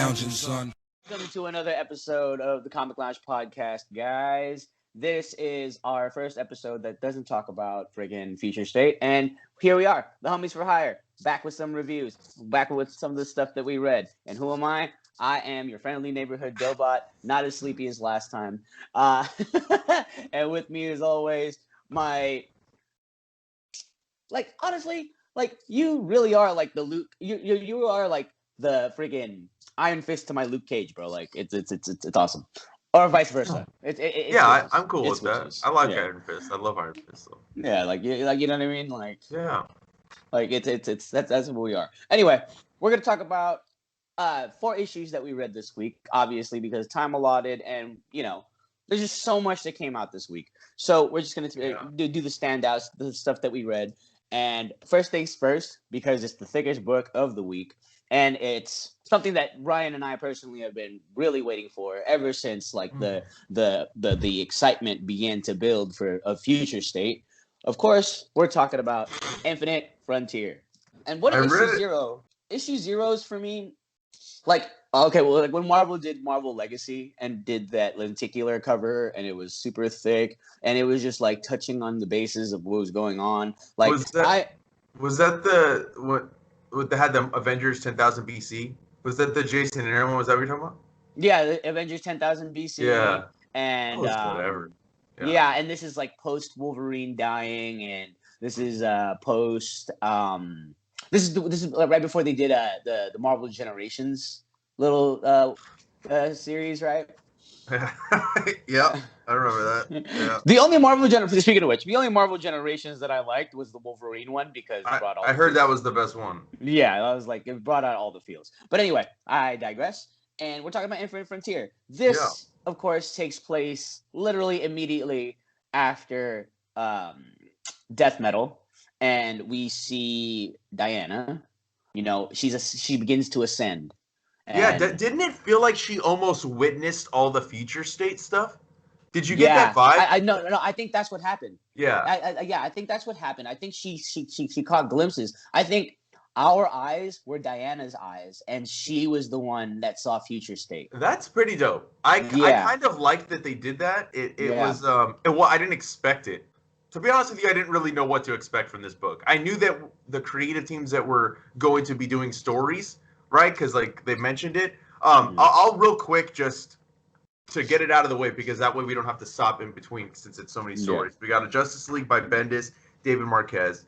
lounging, son. Welcome to another episode of the Comic Lounge podcast, guys. This is our first episode that doesn't talk about friggin' Future State, and here we are, the homies for hire, back with some reviews, back with some of the stuff that we read. And who am I? I am your friendly neighborhood Dillbot, not as sleepy as last time. And with me, as always, my honestly, you really are like the Luke. You are like the friggin' Iron Fist to my Luke Cage, bro. Like it's awesome, or vice versa. I'm cool with that. I like Iron Fist. I love Iron Fist. So. Yeah, you know what I mean. It's that's what we are. Anyway, we're gonna talk about 4 issues that we read this week, obviously because time allotted, and there's just so much that came out this week. So we're just gonna do the standouts, the stuff that we read. And first things first, because it's the thickest book of the week, and it's something that Ryan and I personally have been really waiting for ever since the excitement began to build for a Future State. Of course, we're talking about Infinite Frontier. And what issue zeros for me, when Marvel did Marvel Legacy and did that lenticular cover, and it was super thick, and it was just like touching on the bases of what was going on. Was that what they had the Avengers 10,000 BC? Was that the Jason and Aaron one? Was that what you're talking about? Yeah, the Avengers 10,000 BC. Yeah, and whatever. Yeah, and this is like post Wolverine dying, and this is post. This is right before they did the Marvel Generations little series, right? Yeah, I remember that. Yeah. The only Marvel speaking of which, the only Marvel Generations that I liked was the Wolverine one because it brought all I heard that was the best one. Yeah, I was like, it brought out all the feels. But anyway, I digress. And we're talking about Infinite Frontier. This, of course, takes place literally immediately after Death Metal, and we see Diana. She begins to ascend. And didn't it feel like she almost witnessed all the Future State stuff? Did you get that vibe? No. I think that's what happened. Yeah. I think that's what happened. I think she caught glimpses. I think our eyes were Diana's eyes, and she was the one that saw Future State. That's pretty dope. I kind of liked that they did that. It was I didn't expect it. To be honest with you, I didn't really know what to expect from this book. I knew that the creative teams that were going to be doing stories, right? Because they mentioned it. I'll real quick just to get it out of the way, because that way we don't have to stop in between since it's so many stories. We got a Justice League by Bendis, David Marquez,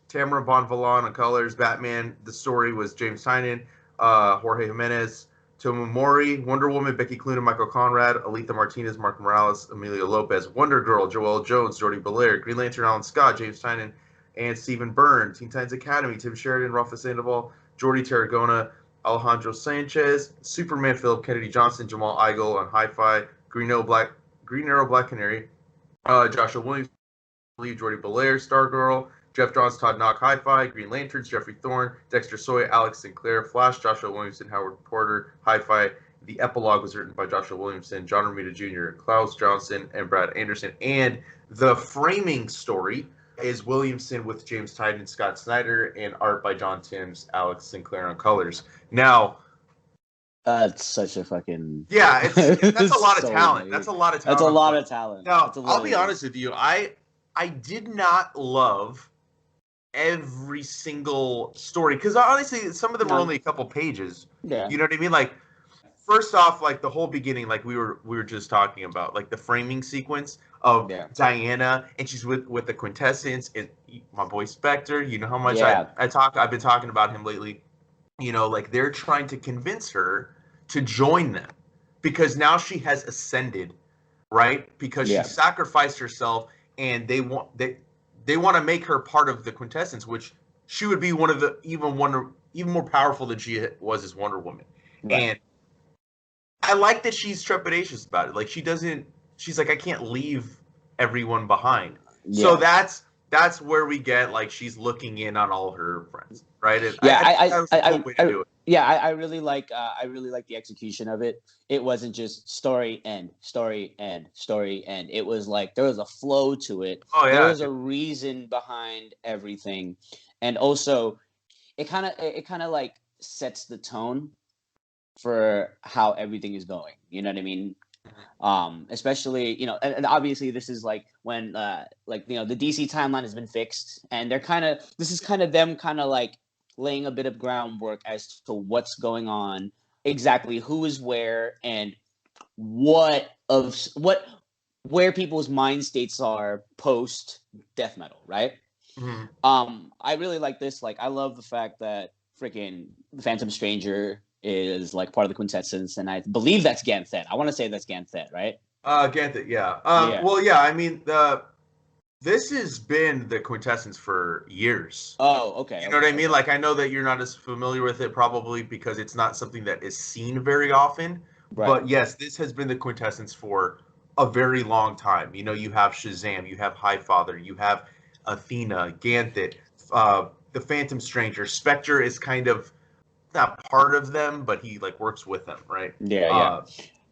Tamara Bonvillain on colors. Batman, the story was James Tynion, Jorge Jimenez, Tomomori, Wonder Woman, Becky Cloonan, Michael Conrad, Aletha Martinez, Mark Morales, Emilio Lopez, Wonder Girl, Joelle Jones, Jordi Belair, Green Lantern, Alan Scott, James Tynion, and Stephen Byrne, Teen Titans Academy, Tim Sheridan, Rafa Sandoval, Jordi Tarragona, Alejandro Sanchez, Superman, Philip Kennedy Johnson, Jamal Igle on Hi-Fi, Green Arrow, Black Canary, Joshua Williams, Jordi Belair, Stargirl, Jeff Johns, Todd Knock, Hi-Fi, Green Lanterns, Jeffrey Thorne, Dexter Soy, Alex Sinclair, Flash, Joshua Williamson, Howard Porter, Hi-Fi. The epilogue was written by Joshua Williamson, John Romita Jr., Klaus Johnson, and Brad Anderson. And the framing story is Williamson with James Tynion, Scott Snyder, and art by John Timms, Alex Sinclair on colors. Now, that's such a fucking that's a lot of talent. That's a lot of talent. That's a lot of talent. Now, I'll be honest with you. I did not love every single story, because honestly some of them are only a couple pages. You know what I mean? First off, the whole beginning, we were just talking about, the framing sequence of Diana, and she's with the Quintessence, and my boy Spectre. You know how much I've been talking about him lately. They're trying to convince her to join them because now she has ascended, right? Because she sacrificed herself, and they want to make her part of the Quintessence, which she would be one of the even more powerful than she was as Wonder Woman. Right. And I like that she's trepidatious about it. She's like, I can't leave everyone behind. Yeah. So that's where we get she's looking in on all her friends, right? And I really like the execution of it. It wasn't just story end, story end, story end. It was there was a flow to it. Oh yeah. There was a reason behind everything, and also it kind of sets the tone for how everything is going. You know what I mean? Especially, you know, and obviously this is like when like, you know, the DC timeline has been fixed, and this is kind of them kind of like laying a bit of groundwork as to what's going on, exactly who is where, and where people's mind states are post death metal, right? I really like this. Like, I love the fact that freaking Phantom Stranger is like part of the quintessence, and I believe that's Ganthet. I want to say that's Ganthet, right? Ganthet, yeah. Well, yeah. I mean, this has been the quintessence for years. Oh, okay. You know what I mean? Like, I know that you're not as familiar with it probably because it's not something that is seen very often. Right. But yes, this has been the quintessence for a very long time. You know, you have Shazam, you have Highfather, you have Athena, Ganthet, the Phantom Stranger. Spectre is kind of not part of them, but he like works with them, right? Yeah.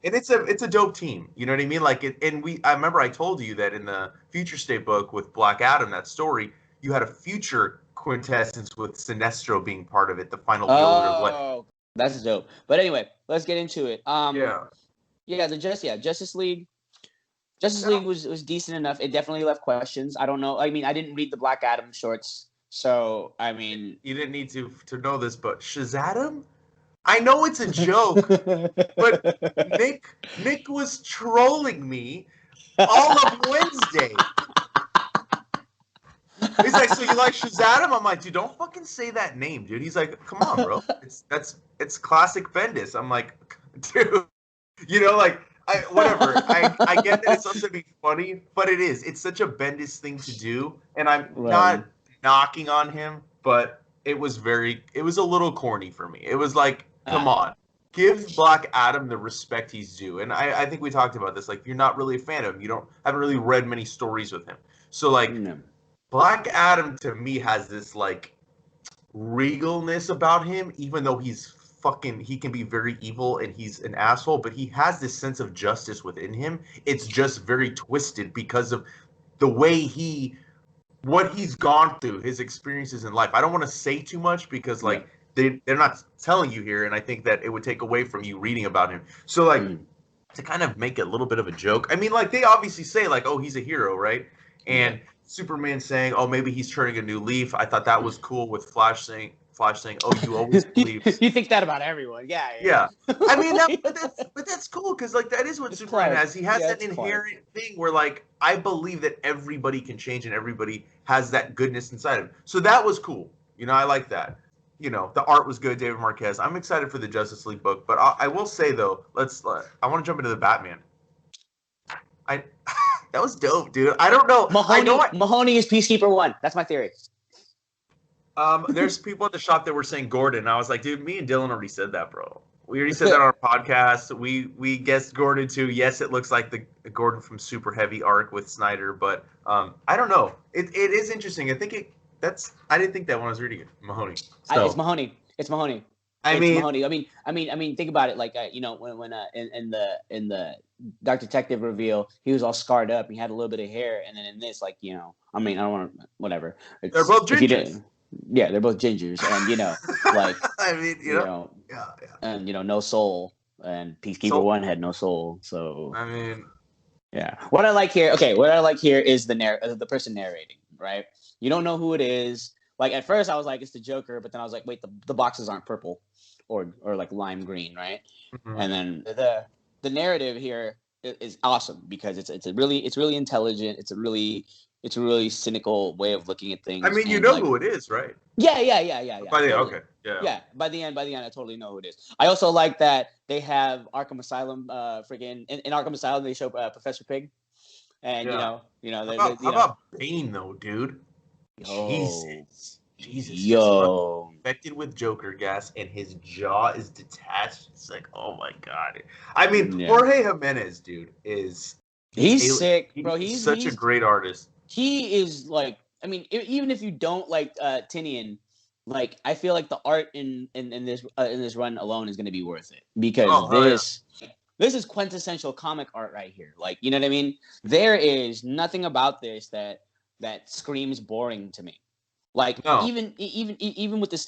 And it's a dope team. You know what I mean? Like I remember I told you that in the Future State book with Black Adam, that story, you had a future quintessence with Sinestro being part of it, the final wielder. Oh, that's dope. But anyway, let's get into it. Justice League. Justice League was decent enough. It definitely left questions. I don't know. I mean, I didn't read the Black Adam shorts, so I mean, you didn't need to know this, but Shazam? I know it's a joke, but Nick was trolling me all of Wednesday. He's like, so you like Shazam? I'm like, dude, don't fucking say that name, dude. He's like, come on, bro. It's classic Bendis. I'm like, dude, you know, like, whatever. I get that it's supposed to be funny, but it is. It's such a Bendis thing to do, and I'm not knocking on him, but it was a little corny for me. It was like, come on, give Black Adam the respect he's due. And I think we talked about this. Like, you're not really a fan of him. You haven't really read many stories with him. So like, Black Adam to me has this like regalness about him, even though he can be very evil and he's an asshole, but he has this sense of justice within him. It's just very twisted because of the way what he's gone through, his experiences in life. I don't want to say too much because like they're not telling you here, and I think that it would take away from you reading about him. So like to kind of make it a little bit of a joke. I mean, like they obviously say like, oh, he's a hero, right? And Superman saying, oh, maybe he's turning a new leaf. I thought that was cool with Flash saying, oh, you always believe. You think that about everyone, yeah. I mean, but that's cool because like that is what Superman has. He has that inherent thing where like I believe that everybody can change and everybody has that goodness inside him. So that was cool. You know, I like that. You know, the art was good, David Marquez. I'm excited for the Justice League book, but I will say though, I want to jump into the Batman. That was dope, dude. I don't know. Mahoney is Peacekeeper 1. That's my theory. There's people at the shop that were saying Gordon. And I was like, dude, me and Dylan already said that, bro. We already said that on our podcast. We guessed Gordon too. Yes, it looks like the Gordon from Super Heavy arc with Snyder, but I don't know. It is interesting. I think I didn't think that when I was reading it. Mahoney. So. It's Mahoney. Mahoney. I mean, think about it. Like, you know, when in the Dark Detective reveal, he was all scarred up. He had a little bit of hair, and then in this, like, you know, I mean, I don't want to, whatever. They're both gingers. Yeah, they're both gingers, and you know, like, I mean, you know, and you know, no soul, and Peacekeeper 1 had no soul. So I mean, yeah. What I like here is the person narrating, right? You don't know who it is. Like at first, I was like, it's the Joker, but then I was like, wait, the boxes aren't purple or like lime green, right? Mm-hmm. And then the narrative here is awesome because it's really intelligent. It's a really cynical way of looking at things. I mean, you know who it is, right? Yeah. By the end, okay. Yeah, by the end, I totally know who it is. I also like that they have Arkham Asylum. In Arkham Asylum, they show Professor Pig, and how about Bane though, dude? Jesus, yo, infected with Joker gas, and his jaw is detached. It's like, oh my god. I mean, Jorge Jimenez, dude, he's sick, bro. He's such a great artist. He is like, I mean, even if you don't like Tinian, like I feel like the art in this run alone is going to be worth it because this is quintessential comic art right here. Like, you know what I mean? There is nothing about this that screams boring to me. Like No. even with the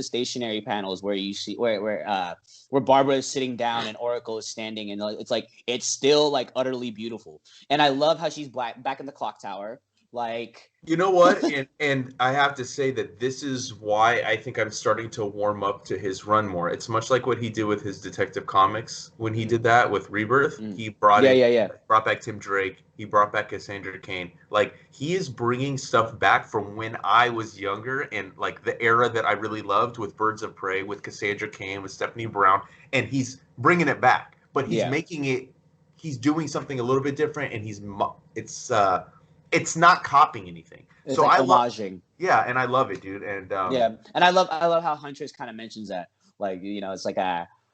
stationary panels where you see where Barbara is sitting down and Oracle is standing, and it's like it's still like utterly beautiful. And I love how she's back in the clock tower. Like, you know what? And I have to say that this is why I think I'm starting to warm up to his run more. It's much like what he did with his Detective Comics when he did that with Rebirth. He brought brought back Tim Drake. He brought back Cassandra Cain. Like, he is bringing stuff back from when I was younger and like the era that I really loved with Birds of Prey, with Cassandra Cain, with Stephanie Brown, and he's bringing it back. But he's making it. He's doing something a little bit different, and it's not copying anything. It's so like I love, homaging. yeah, and I love it, dude. And and I love how Huntress kind of mentions that, like, it's like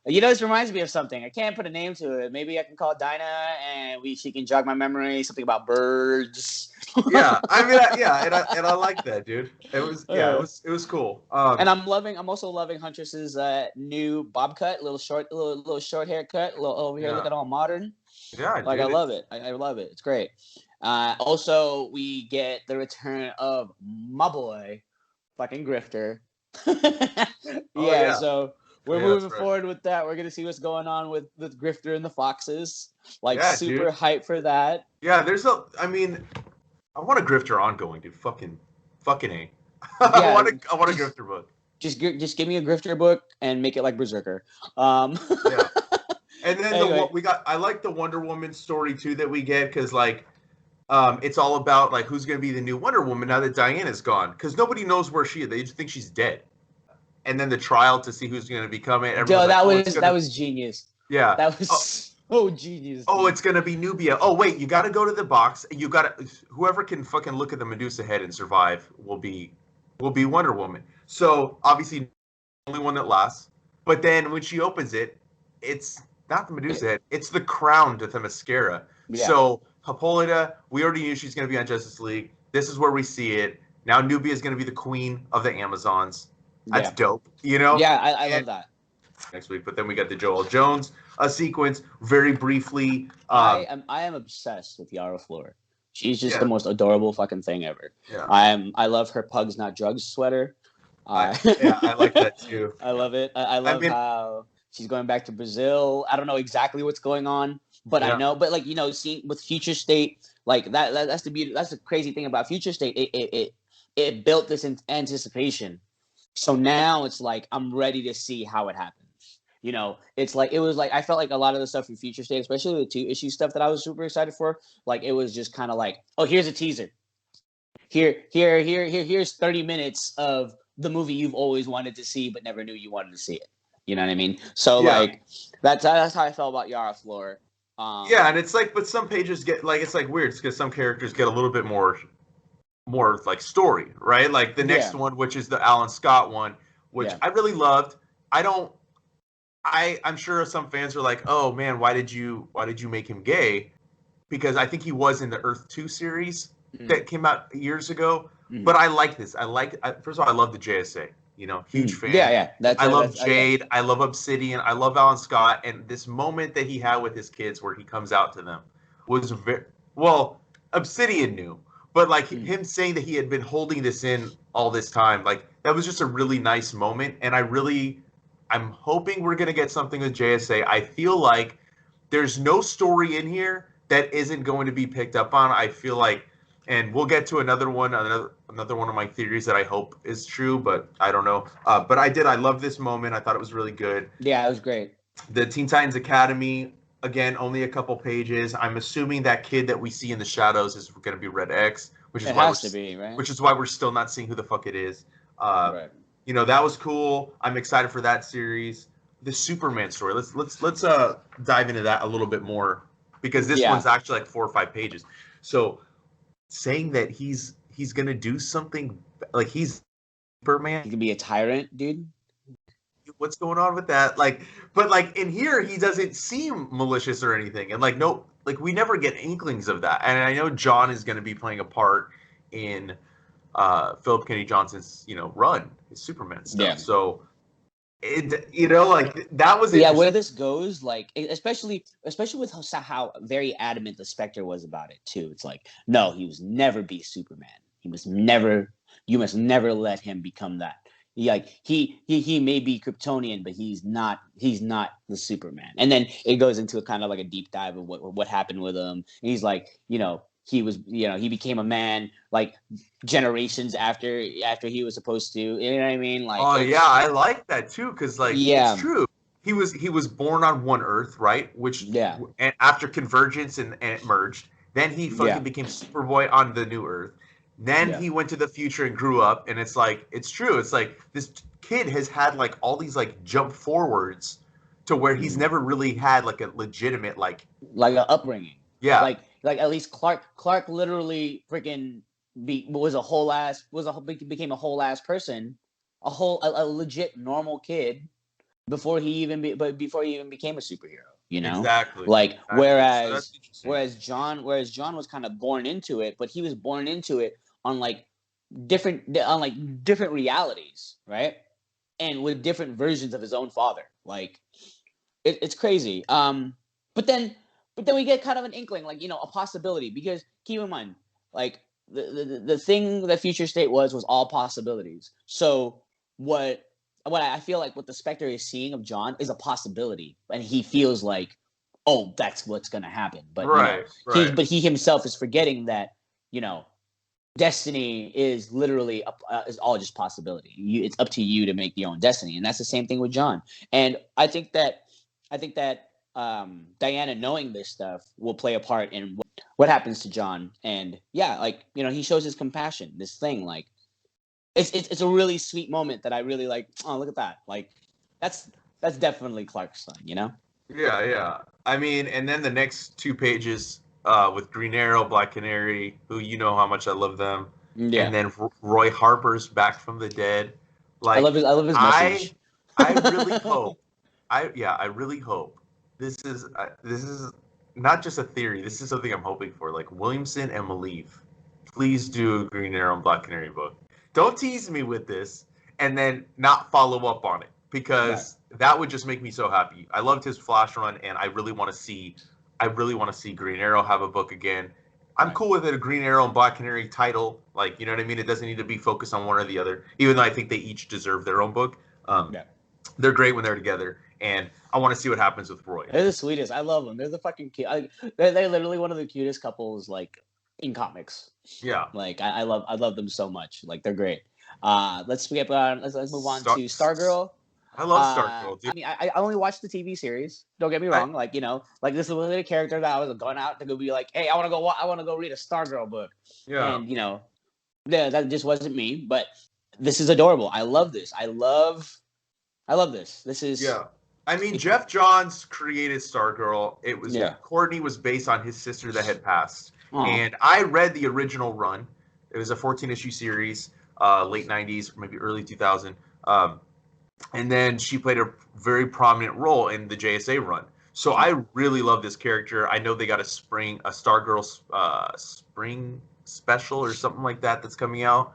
this reminds me of something. I can't put a name to it. Maybe I can call Dinah, and she can jog my memory. Something about birds. Yeah, I mean, and I like that, dude. It was cool. And I'm also loving Huntress's new bob cut, little short haircut, over here looking all modern. Yeah, like, dude, I love it. I love it. It's great. Also, we get the return of my boy, fucking Grifter. So we're moving forward with that. We're gonna see what's going on with Grifter and the Foxes. Like, super hyped for that. Yeah, I want a Grifter ongoing, dude. Fucking A. I want a Grifter book. Just give me a Grifter book and make it like Berserker. Yeah. And then anyway, I like the Wonder Woman story too that we get, because like, it's all about like who's going to be the new Wonder Woman now that Diana's gone, because nobody knows where she is. They just think she's dead. And then the trial to see who's going to become it. That was genius. Yeah, that was so genius. Oh, it's going to be Nubia. Oh wait, you got to go to the box. You got to whoever can fucking look at the Medusa head and survive will be Wonder Woman. So obviously, the only one that lasts. But then when she opens it, it's not the Medusa head. It's the crown to Themyscira. Yeah. So Hippolyta, we already knew she's going to be on Justice League. This is where we see it. Now Nubia is going to be the queen of the Amazons. That's dope, Yeah, I love that. Next week, but then we got the Joel Jones sequence very briefly. I am obsessed with Yara Flor. She's just the most adorable fucking thing ever. Yeah. I love her Pugs Not Drugs sweater. I like that too. I love it. I love how she's going back to Brazil. I don't know exactly what's going on, but I know. But like, seeing with Future State, like that's the beauty. That's the crazy thing about Future State. It built this anticipation. So now it's like I'm ready to see how it happens. It's like it was like I felt like a lot of the stuff from Future State, especially the 2-issue stuff that I was super excited for. Like, it was just kind of like, oh, here's a teaser. Here's 30 minutes of the movie you've always wanted to see but never knew you wanted to see it. You know what I mean? So like that's how I felt about Yara Flor. And it's like, but some pages get like, it's like weird because some characters get a little bit more like story, right? Like the next one, which is the Alan Scott one, which I really loved. I'm sure some fans are like, oh man, why did you make him gay? Because I think he was in the Earth 2 series that came out years ago. But I like this. First of all, I love the JSA. Huge fan. Yeah. I love Jade. I love Obsidian. I love Alan Scott. And this moment that he had with his kids where he comes out to them was Obsidian knew. But like him saying that he had been holding this in all this time, like that was just a really nice moment. And I'm hoping we're going to get something with JSA. I feel like there's no story in here that isn't going to be picked up on. I feel like, and we'll get to another one of my theories that I hope is true, but I don't know. But I love this moment. I thought it was really good. Yeah, it was great. The Teen Titans Academy, again, only a couple pages. I'm assuming that kid that we see in the shadows is going to be Red X, which is why we're still not seeing who the fuck it is. Right. That was cool. I'm excited for that series. The Superman story. Let's dive into that a little bit more, because this one's actually like 4 or 5 pages. So saying that he's gonna do something like he's Superman. He can be a tyrant, dude. What's going on with that? Like, but like in here, he doesn't seem malicious or anything, and like we never get inklings of that. And I know John is gonna be playing a part in Philip Kennedy Johnson's run, his Superman stuff. Yeah. So like that was where this goes, like especially with how very adamant the Spectre was about it too. It's like, no, he was never be Superman. He must never you must never let him become that. He may be Kryptonian, but he's not the Superman. And then it goes into a kind of like a deep dive of what happened with him. And he's like, he was, he became a man like generations after he was supposed to. You know what I mean? Like, oh yeah, I like that too, because like yeah, it's true. He was born on one Earth, right? Which and after convergence and it merged, then he fucking became Superboy on the new Earth. Then he went to the future and grew up, and it's like, it's true. It's like this kid has had like all these like jump forwards to where he's never really had like a legitimate like an upbringing. Yeah. Like at least Clark literally freaking became a whole ass person, a legit normal kid before he even became a superhero. Exactly. Like whereas John was kind of born into it, but he was born into it on different realities, right? And with different versions of his own father. Like it's crazy. But then we get kind of an inkling, like, a possibility, because keep in mind, like the thing that Future State was all possibilities. So what I feel like what the Spectre is seeing of John is a possibility, and he feels like, oh, that's what's gonna happen. But he himself is forgetting that, destiny is literally is all just possibility. It's up to you to make your own destiny, and that's the same thing with John. And I think that Diana knowing this stuff will play a part in what happens to John. And he shows his compassion. This thing, like, it's a really sweet moment that I really like. Oh, look at that! Like, that's definitely Clark's son, Yeah. I mean, and then the next 2 pages with Green Arrow, Black Canary, who how much I love them. Yeah. And then Roy Harper's back from the dead. Like, I love his message. I really hope. I really hope this is not just a theory. This is something I'm hoping for. Like, Williamson and Maleev, please do a Green Arrow and Black Canary book. Don't tease me with this and then not follow up on it, because that would just make me so happy. I loved his Flash run, and I really want to see Green Arrow have a book again. I'm cool with it, a Green Arrow and Black Canary title. Like, you know what I mean? It doesn't need to be focused on one or the other, even though I think they each deserve their own book. They're great when they're together, and I want to see what happens with Roy. They're the sweetest. I love them. They're the fucking cute. They're literally one of the cutest couples, like, in comics. Yeah. Like, I love them so much. Like, they're great. Let's move on to Stargirl. I love Stargirl, dude. I mean, I only watched the TV series. Don't get me wrong. Like, this was a character that I was going out to go be like, hey, I want to go read a Stargirl book. Yeah. And that just wasn't me. But this is adorable. I love this. I love this. This is I mean, Jeff Johns created Stargirl. It was Courtney was based on his sister that had passed. Aww. And I read the original run. It was a 14-issue series, late 90s, maybe early 2000. And then she played a very prominent role in the JSA run. So I really love this character. I know they got a Stargirl spring special or something like that that's coming out.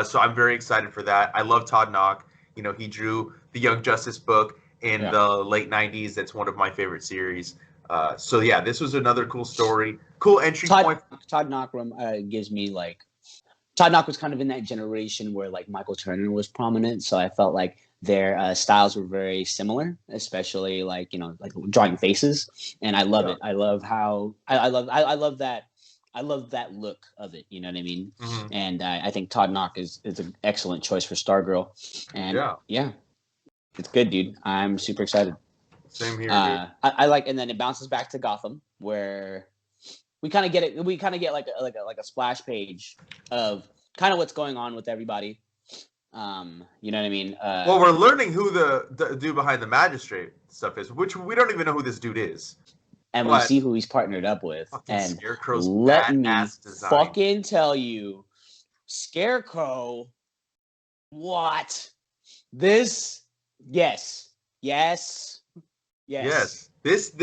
So I'm very excited for that. I love Todd Knock. He drew the Young Justice book in the late 90s. That's one of my favorite series. So yeah, this was another cool story. Cool entry point. Todd Knock gives me like... Todd Knock was kind of in that generation where like Michael Turner was prominent. So I felt like their styles were very similar, especially like, like drawing faces. And I love it. I love how... I love that look of it. You know what I mean? Mm-hmm. And I think Todd Knock is an excellent choice for Stargirl. And yeah, it's good, dude. I'm super excited. Same here, dude. I like, and then it bounces back to Gotham, where we kind of get it. We kind of get like a splash page of kind of what's going on with everybody. You know what I mean? Well, we're learning who the dude behind the magistrate stuff is, which we don't even know who this dude is. And we see who he's partnered up with. And Scarecrow's let me design. fucking tell you, Scarecrow, what? This, yes. This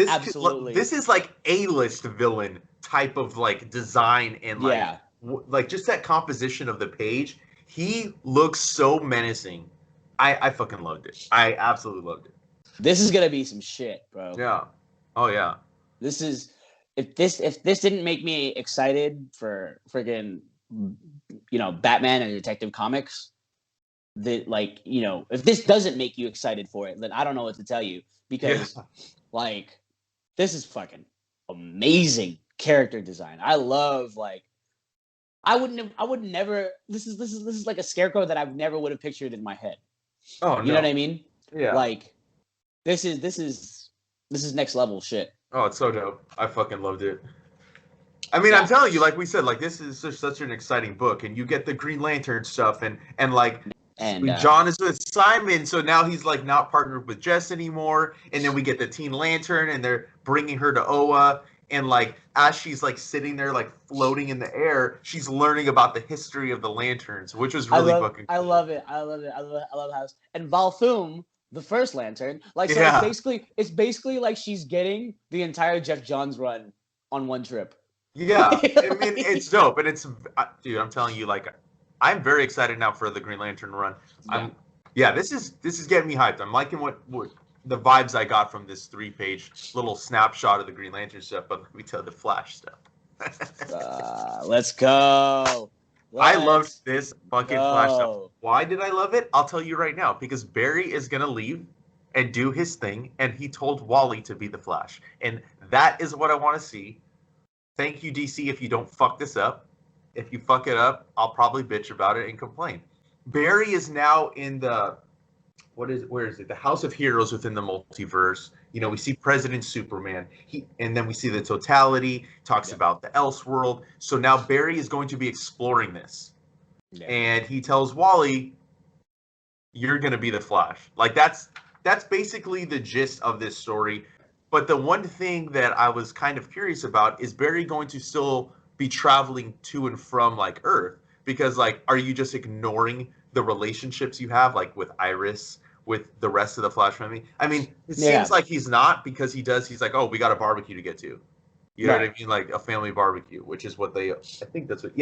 absolutely. This is like A-list villain type of like design and like like just that composition of the page. He looks so menacing. I fucking loved it. I absolutely loved it. This is gonna be some shit, bro. Yeah. Oh yeah. This is if this didn't make me excited for friggin' Batman and Detective Comics, that like, if this doesn't make you excited for it, then I don't know what to tell you, because like, this is fucking amazing character design. I love, like, I would never, this is like a Scarecrow that I never would have pictured in my head. Oh, you know what I mean? Yeah. Like, this is next level shit. Oh, it's so dope. I fucking loved it. I mean, I'm telling you, like we said, like, this is just such an exciting book, and you get the Green Lantern stuff, and John is with Simon, so now he's like not partnered with Jess anymore, and then we get the Teen Lantern, and they're bringing her to Oa, and like as she's like sitting there like floating in the air, she's learning about the history of the Lanterns, which was really fucking cool. I love it. I love how, and Volthoom, the first Lantern, like, so it's basically like she's getting the entire Jeff Johns run on one trip. Yeah, I mean, it's dope, and it's, dude, I'm telling you, like, I'm very excited now for the Green Lantern run. This is getting me hyped. I'm liking what the vibes I got from this 3-page little snapshot of the Green Lantern stuff, but let me tell the Flash stuff. Let's go. I loved this fucking Flash stuff. Why did I love it? I'll tell you right now. Because Barry is gonna leave and do his thing, and he told Wally to be the Flash, and that is what I want to see. Thank you, DC, if you don't fuck this up. If you fuck it up, I'll probably bitch about it and complain. Barry is now in the, where is it? The House of Heroes within the multiverse. We see President Superman. And then we see the totality, talks about the Elseworld. So now Barry is going to be exploring this. Yeah. And he tells Wally, you're going to be the Flash. Like, that's basically the gist of this story. But the one thing that I was kind of curious about is Barry going to still be traveling to and from, like, Earth? Because, like, are you just ignoring the relationships you have, like, with Iris, with the rest of the Flash family? I mean, it seems like he's not, because he's like, oh, we got a barbecue to get to. You know what I mean? Like, a family barbecue, which is what I think that's what,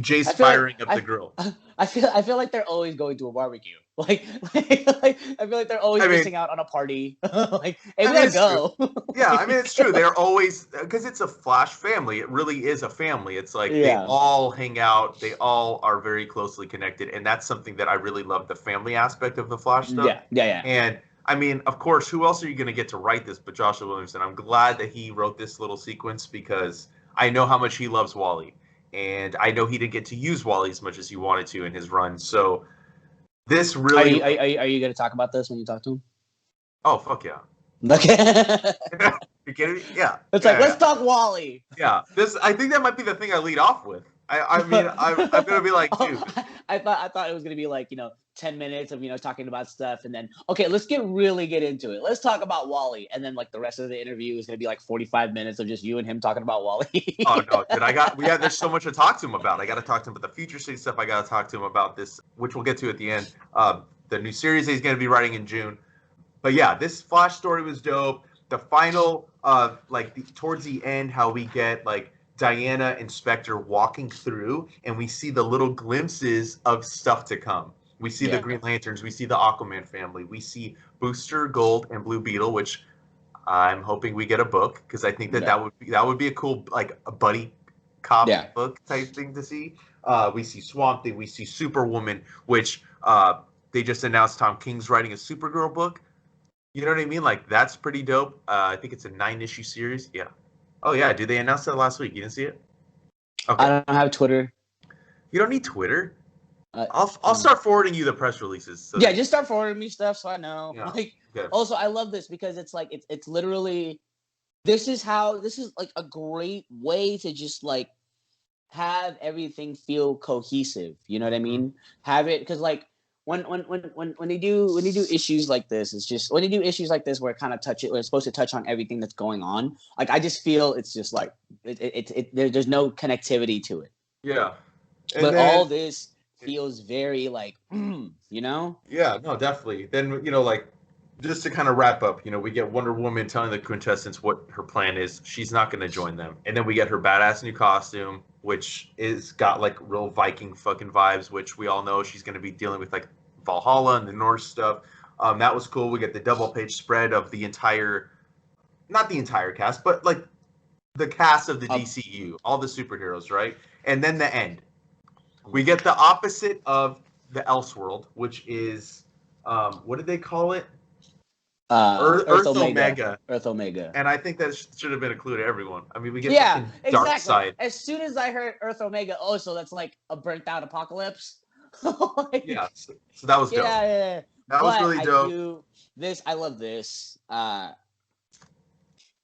Jay's firing up the grill. I feel like they're always going to a barbecue. Like I feel like they're always missing out on a party. Like, hey, we gotta go. Yeah, I mean, it's true. They're always, because it's a Flash family. It really is a family. It's like they all hang out. They all are very closely connected, and that's something that I really love, the family aspect of the Flash stuff. Yeah. And I mean, of course, who else are you going to get to write this but Joshua Williamson? I'm glad that he wrote this little sequence, because I know how much he loves Wally. And I know he didn't get to use Wally as much as he wanted to in his run. So this really... Are you going to talk about this when you talk to him? Oh, fuck yeah. Okay. You kidding me? Yeah. It's like, let's talk Wally. Yeah. I think that might be the thing I lead off with. I mean, I'm going to be like, dude. I thought it was going to be like, 10 minutes of, talking about stuff, and then, okay, let's really get into it. Let's talk about Wally. And then, like, the rest of the interview is going to be like 45 minutes of just you and him talking about Wally. Oh, no, dude, there's so much to talk to him about. I got to talk to him about the Future State stuff. I got to talk to him about this, which we'll get to at the end. The new series that he's going to be writing in June. But yeah, this Flash story was dope. The final, towards the end, how we get, like, Diana and Spectre walking through, and we see the little glimpses of stuff to come. We see the Green Lanterns. We see the Aquaman family. We see Booster, Gold, and Blue Beetle, which I'm hoping we get a book, because I think that would be a cool, like, a buddy cop book type thing to see. We see Swamp Thing. We see Superwoman, which they just announced Tom King's writing a Supergirl book. You know what I mean? Like, that's pretty dope. I think it's a 9-issue series. Yeah. Oh, yeah. Dude, they announced that last week. You didn't see it? Okay. I don't have Twitter. You don't need Twitter? I'll start forwarding you the press releases. So just start forwarding me stuff so I know. Yeah. Also, I love this because it's like it's literally this is like a great way to just like have everything feel cohesive. You know what I mean? Have it, because like when they do issues like this, it's just when they do issues like this where it kind of it's supposed to touch on everything that's going on. Like, I just feel it's just like there's no connectivity to it. Yeah. But all this feels very like, Yeah, no, definitely. Then, like, just to kind of wrap up, we get Wonder Woman telling the quintessence what her plan is. She's not going to join them. And then we get her badass new costume, which is got like real Viking fucking vibes, which we all know she's going to be dealing with, like, Valhalla and the Norse stuff. That was cool. We get the double-page spread of not the entire cast, but like the cast of the DCU, all the superheroes, right? And then the end. We get the opposite of the Elseworld, which is, what did they call it? Earth Omega. Earth Omega. And I think that should have been included everyone. I mean, we get fucking Dark Side. As soon as I heard Earth Omega, so that's like a burnt out apocalypse. Yeah, so that was dope. Yeah. That was really dope. I love this. John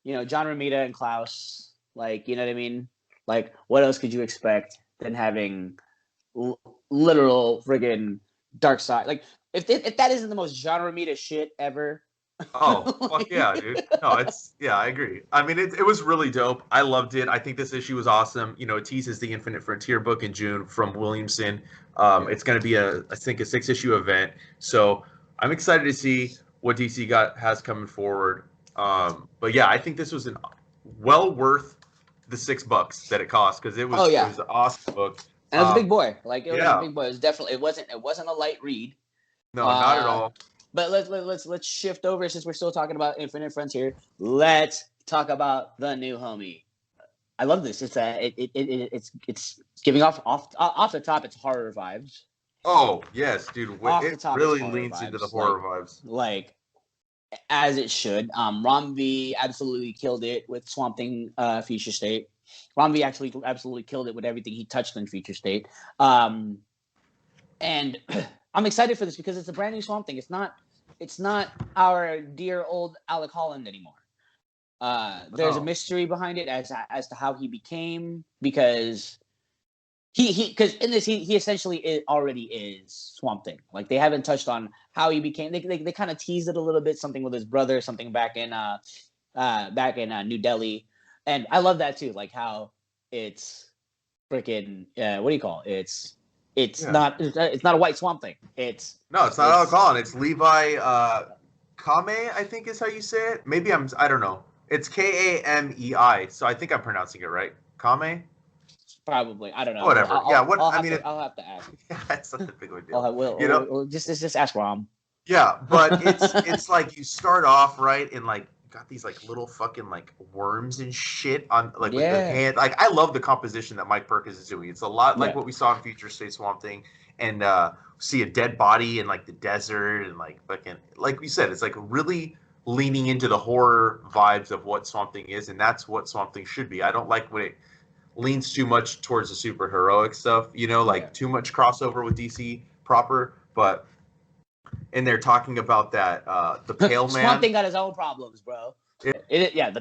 Romita and Klaus, like, you know what I mean? Like, what else could you expect than having literal friggin' Dark Side? Like, if that isn't the most John Romita shit ever. Oh, fuck yeah, dude. No, I agree. I mean, it was really dope. I loved it. I think this issue was awesome. It teases the Infinite Frontier book in June from Williamson. It's going to be I think a 6-issue event. So I'm excited to see what DC has coming forward. But yeah, I think this was well worth the $6 that it cost, because it was an awesome book. And it was a big boy. Like, it was a big boy. It was definitely, it wasn't a light read. No, not at all. But let's shift over, since we're still talking about Infinite Frontier. Let's talk about the new homie. I love this. It's giving off the top. It's horror vibes. Oh yes, dude. It really leans into the horror vibes, like as it should. Rom V absolutely killed it with Swamp Thing Future State. Rom V actually absolutely killed it with everything he touched in Future State. And I'm excited for this because it's a brand new Swamp Thing. It's not our dear old Alec Holland anymore. There's a mystery behind it as to how he became, because because in this he essentially already is Swamp Thing. Like, they haven't touched on how he became. They kind of teased it a little bit, something with his brother, something back in New Delhi, and I love that too. Like how it's freaking what do you call it? It's not a white Swamp Thing. It's not Alec Holland. It's Levi Kame, I think is how you say it. Maybe I don't know. It's Kamei, so I think I'm pronouncing it right. Kame? Probably. I don't know. Whatever. I'll have to ask. Yeah, it's such a big deal. We'll just ask Rom. Yeah, but it's like you start off right and like got these like little fucking like worms and shit on like with the hand. Like, I love the composition that Mike Perkins is doing. It's a lot like what we saw in Future State Swamp Thing, and see a dead body in like the desert, and like fucking, like we said, it's like really leaning into the horror vibes of what Swamp Thing is, and that's what Swamp Thing should be. I don't like when it leans too much towards the super heroic stuff, too much crossover with DC proper, but. And they're talking about that the Pale Man. Swamp Thing got his own problems, bro. The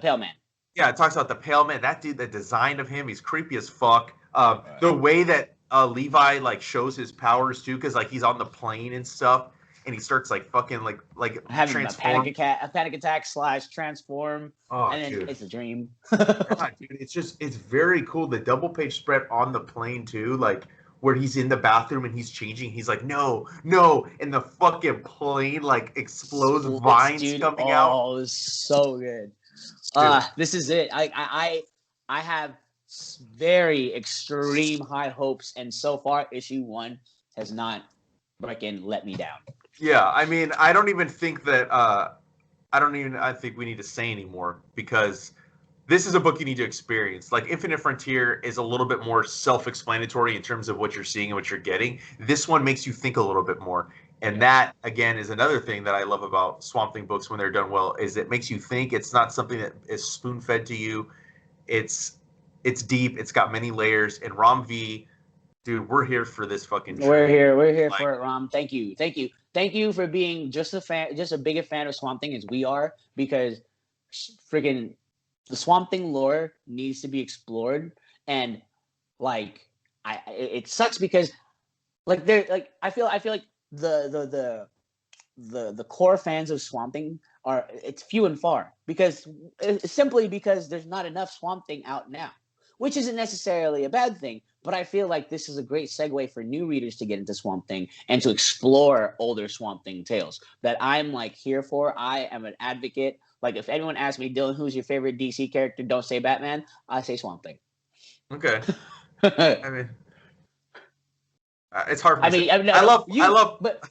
Pale Man. Yeah, it talks about the Pale Man. That dude, the design of him, he's creepy as fuck. The way that Levi like shows his powers too, because like he's on the plane and stuff, and he starts like fucking like having transform. a panic attack / transform, and then dude. It's a dream. God, dude, it's very cool. The double page spread on the plane too, like. Where he's in the bathroom and he's changing, he's like, no, and the fucking plane like explodes, vines coming out. Oh, it's so good. This is it. I have very extreme high hopes, and so far issue 1 has not freaking let me down. Yeah, I mean, I don't even think that I think we need to say anymore, because this is a book you need to experience. Like, Infinite Frontier is a little bit more self-explanatory in terms of what you're seeing and what you're getting. This one makes you think a little bit more. And that, again, is another thing that I love about Swamp Thing books when they're done well, is it makes you think. It's not something that is spoon-fed to you. It's deep. It's got many layers. And Rom V, dude, we're here for this fucking train. We're here for it, Rom. Thank you for being just a bigger fan of Swamp Thing as we are, because freaking the Swamp Thing lore needs to be explored, and like it sucks because like I feel like the core fans of Swamp Thing it's few and far, because simply because there's not enough Swamp Thing out now, which isn't necessarily a bad thing, but I feel like this is a great segue for new readers to get into Swamp Thing and to explore older Swamp Thing tales that I'm like here for. I am an advocate. Like, if anyone asks me, Dylan, who's your favorite DC character? Don't say Batman. I say Swamp Thing. Okay. I mean, it's hard for me. I love, but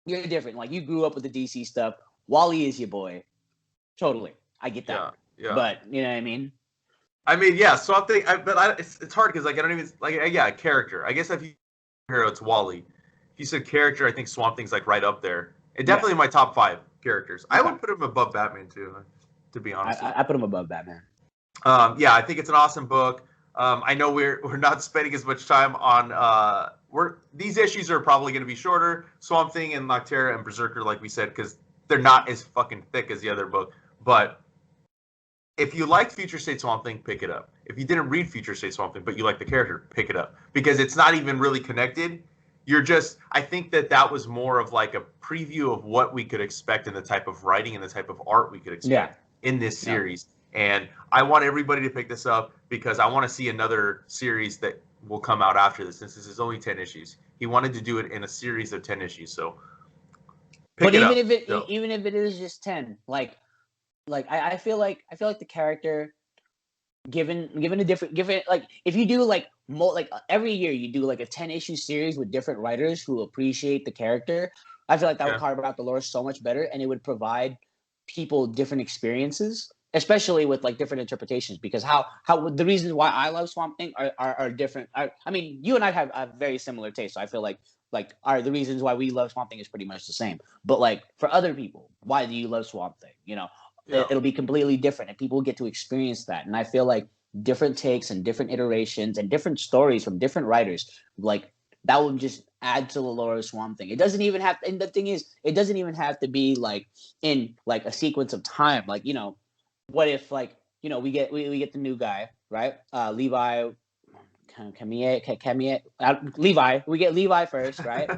you're different. Like, you grew up with the DC stuff. Wally is your boy. Totally, I get that. Yeah. But you know what I mean. I mean, yeah, Swamp Thing. It's hard because like I don't even like. Yeah, character. I guess if you hero, it's Wally. If you said character, I think Swamp Thing's like right up there. It definitely in my top 5 characters. Okay. I would put him above Batman too, to be honest. I put him above Batman. Yeah, I think it's an awesome book. I know we're not spending as much time on these issues are probably going to be shorter. Swamp Thing and Nocterra and Berserker, like we said, because they're not as fucking thick as the other book. But if you liked Future State Swamp Thing, pick it up. If you didn't read Future State Swamp Thing, but you like the character, pick it up. Because it's not even really connected. I think that was more of like a preview of what we could expect in the type of writing and the type of art we could expect in this series. And I want everybody to pick this up because I want to see another series that will come out after this, since this is only 10 issues. He wanted to do it in a series of 10 issues, so even if it is just 10, I feel like the character given if you do every year you do like a 10 issue series with different writers who appreciate the character, I feel like that would carve out the lore so much better, and it would provide people different experiences, especially with like different interpretations, because how the reasons why I love Swamp Thing are different. I mean, you and I have very similar tastes, so I feel like the reasons why we love Swamp Thing is pretty much the same. But like for other people, why do you love Swamp Thing? You know, it'll be completely different, and people get to experience that. And I feel like different takes and different iterations and different stories from different writers, like that will just add to the lore of Swamp Thing. It doesn't even have, and the thing is, it doesn't even have to be like in like a sequence of time. Like, you know, what if like, you know, we get the new guy, right? Levi, Levi. We get Levi first, right?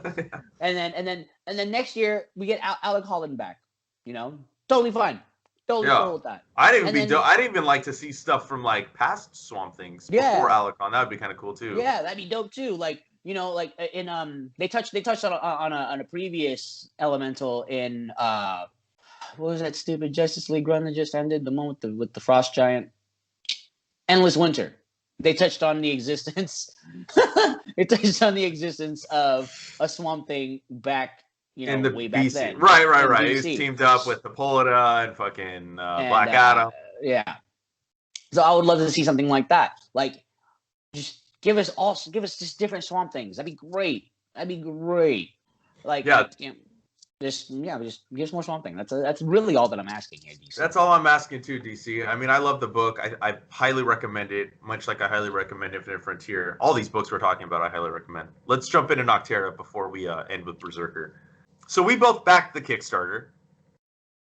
and then next year we get Alec Holland back. You know, totally fine. Totally cool with that. I'd even like to see stuff from like past Swamp Things before Alec on. That would be kind of cool too. Yeah, that'd be dope too. Like, you know, like in they touched on a previous elemental in what was that stupid Justice League run that just ended? The one with the Frost Giant, Endless Winter. They touched on the existence. It touched on the existence of a Swamp Thing back, you know, way back then. Right. He's teamed up with Hippolyta and fucking Black Adam. Yeah. So I would love to see something like that. Like, just give us just different Swamp Things. That'd be great. Like, just give us more Swamp Thing. That's really all that I'm asking here, DC. That's all I'm asking too, DC. I mean, I love the book. I highly recommend it, much like I highly recommend Infinite Frontier. All these books we're talking about, I highly recommend. Let's jump into Nocterra before we end with Berserker. So we both backed the Kickstarter.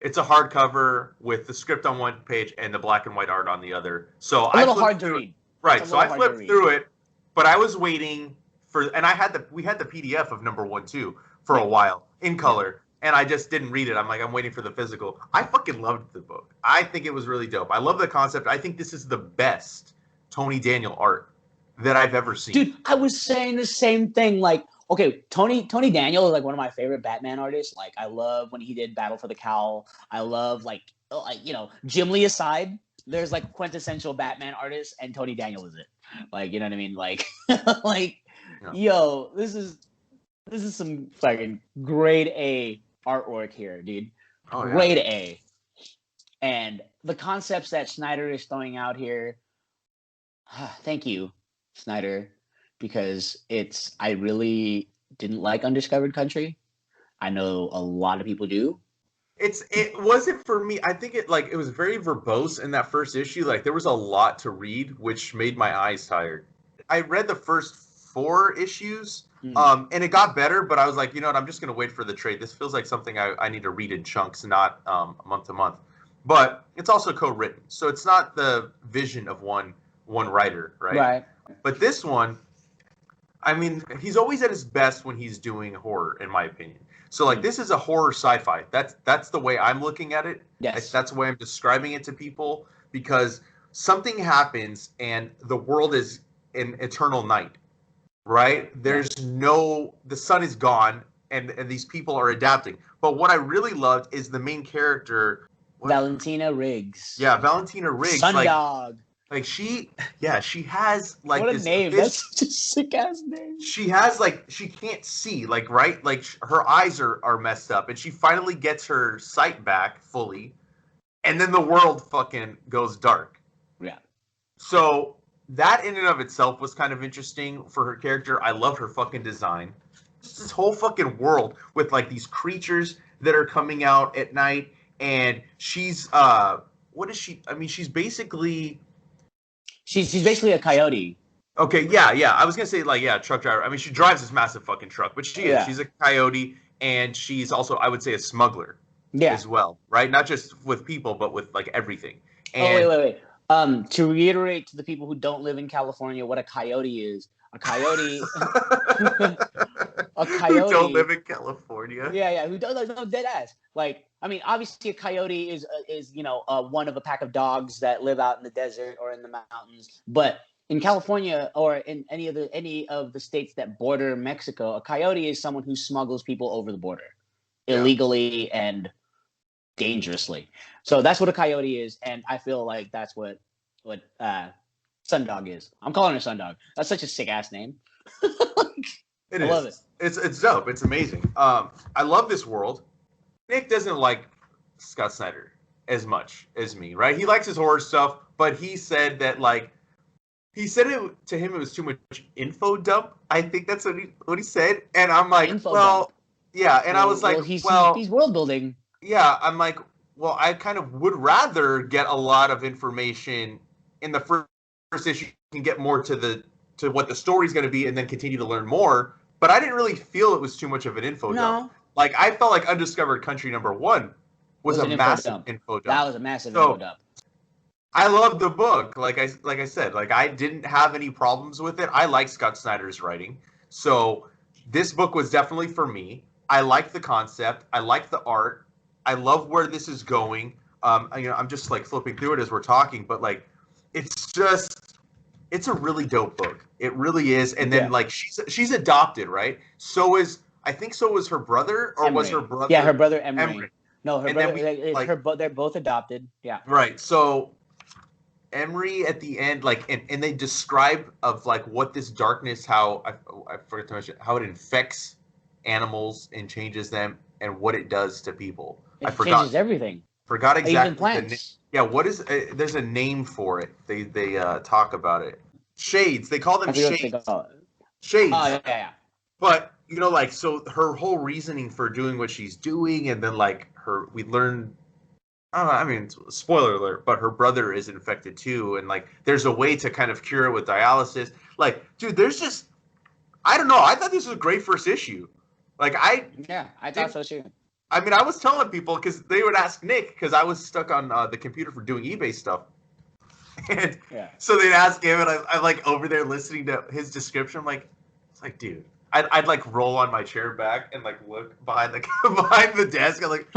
It's a hardcover with the script on one page and the black and white art on the other. So a little hard to read. Right. So I flipped through it, but I was waiting for, and we had the PDF of number 1 too for a while in color, and I just didn't read it. I'm like, I'm waiting for the physical. I fucking loved the book. I think it was really dope. I love the concept. I think this is the best Tony Daniel art that I've ever seen. Dude, I was saying the same thing. Like, okay, Tony Daniel is like one of my favorite Batman artists. Like, I love when he did Battle for the Cowl. I love like you know, Jim Lee aside, there's like quintessential Batman artists, and Tony Daniel is it. Like, you know what I mean? Like, yo, this is some fucking grade A artwork here, dude. Grade A. And the concepts that Snyder is throwing out here, thank you, Snyder, because I really didn't like Undiscovered Country. I know a lot of people do. It wasn't for me. I think it was very verbose in that first issue. Like, there was a lot to read, which made my eyes tired. I read the first 4 issues, and it got better, but I was like, you know what, I'm just going to wait for the trade. This feels like something I need to read in chunks, not month to month. But it's also co-written, so it's not the vision of one writer, right? Right. But this one, I mean, he's always at his best when he's doing horror, in my opinion. So, like, this is a horror sci-fi. That's the way I'm looking at it. Yes. That's the way I'm describing it to people, because something happens and the world is in eternal night, right? The sun is gone, and these people are adapting. But what I really loved is the main character, Valentina Riggs. Yeah, Valentina Riggs. Sundog. Like she has like what a this name. That's such a sick ass name. She has like, she can't see, like, right? Like her eyes are messed up, and she finally gets her sight back fully, and then the world fucking goes dark. Yeah. So that in and of itself was kind of interesting for her character. I love her fucking design. Just this whole fucking world with like these creatures that are coming out at night, and she's what is she? I mean, she's basically a coyote. Okay, yeah. I was gonna say like truck driver. I mean, she drives this massive fucking truck, but she is. Yeah. She's a coyote, and she's also, I would say, a smuggler. Yeah. As well, right? Not just with people, but with like everything. And wait. To reiterate to the people who don't live in California, what a coyote is. A coyote. A coyote. Who don't live in California? Yeah. Who does? No, dead ass. Like, I mean, obviously, a coyote is one of a pack of dogs that live out in the desert or in the mountains. But in California or in any of the states that border Mexico, a coyote is someone who smuggles people over the border illegally and dangerously. So that's what a coyote is, and I feel like that's what Sundog is. I'm calling her Sundog. That's such a sick ass name. I love it. It's dope. It's amazing. I love this world. Nick doesn't like Scott Snyder as much as me, right? He likes his horror stuff, but he said that he said it to him. It was too much info dump. I think that's what he said, and I'm like, dump. Yeah. And I was like, he's world building. Yeah, I'm like, well, I kind of would rather get a lot of information in the first issue. You can get more to what the story's going to be, and then continue to learn more. But I didn't really feel it was too much of an info dump. Like, I felt like Undiscovered Country #1 was a massive info dump. That was a massive info dump. I love the book. Like I said, like I didn't have any problems with it. I like Scott Snyder's writing, so this book was definitely for me. I like the concept. I like the art. I love where this is going. I'm just like flipping through it as we're talking, but like, it's a really dope book. It really is. And then like she's adopted, right? I think so was her brother, or Emery. Was her brother? Yeah, her brother Emery. No, her brother. They're both adopted. Yeah. Right. So Emery at the end, like, and they describe of like what this darkness, how I forget to mention how it infects animals and changes them, and what it does to people. It changes everything. Forgot exactly. Even plants. What is? There's a name for it. They talk about it. Shades. They call them shades. Shades. Oh yeah. But like, so her whole reasoning for doing what she's doing, and then like we learn. I mean, spoiler alert, but her brother is infected too, and like, there's a way to kind of cure it with dialysis. Like, dude, there's just, I don't know. I thought this was a great first issue. Like, I thought so too. I mean, I was telling people because they would ask Nick, because I was stuck on the computer for doing eBay stuff. And so they'd ask him, and I'm like over there listening to his description. I'm like, it's like, dude, I'd like roll on my chair back and like look behind the desk. I'm like,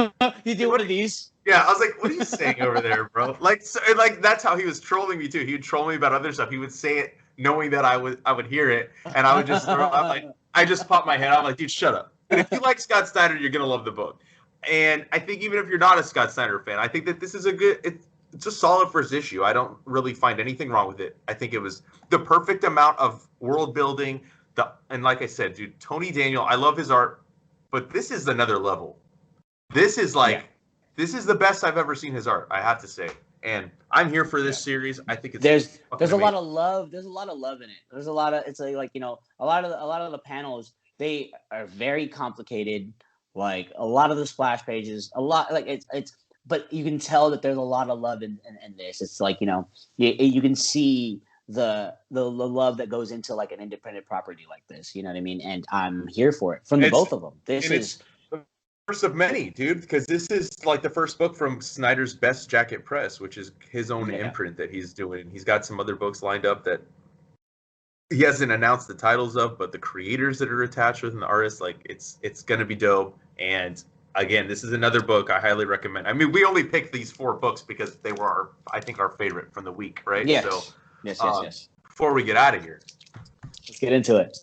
you do one of these? Yeah, I was like, what are you saying over there, bro? Like, so, like that's how he was trolling me too. He would troll me about other stuff. He would say it knowing that I would hear it, and I would just I just pop my head out. I'm like, dude, shut up. And if you like Scott Snyder, you're gonna love the book. And I think even if you're not a Scott Snyder fan, I think that this is it's a solid first issue. I don't really find anything wrong with it. I think it was the perfect amount of world building. And like I said, dude, Tony Daniel, I love his art, but this is another level. This is like, this is the best I've ever seen his art, I have to say. And I'm here for this series. I think it's there's a lot of love. There's a lot of love in it. There's a lot of, it's like, a lot of the panels, they are very complicated. Like a lot of the splash pages, but you can tell that there's a lot of love in this. It's like, you can see the love that goes into like an independent property like this. You know what I mean? And I'm here for it from both of them. This is the first of many, dude, because this is like the first book from Snyder's Best Jacket Press, which is his own imprint that he's doing. He's got some other books lined up that he hasn't announced the titles of, but the creators that are attached with and the artists, like it's going to be dope. And again, this is another book I highly recommend. I mean, we only picked these 4 books because they were I think our favorite from the week, right? Yes. So, yes. Before we get out of here, let's get into it.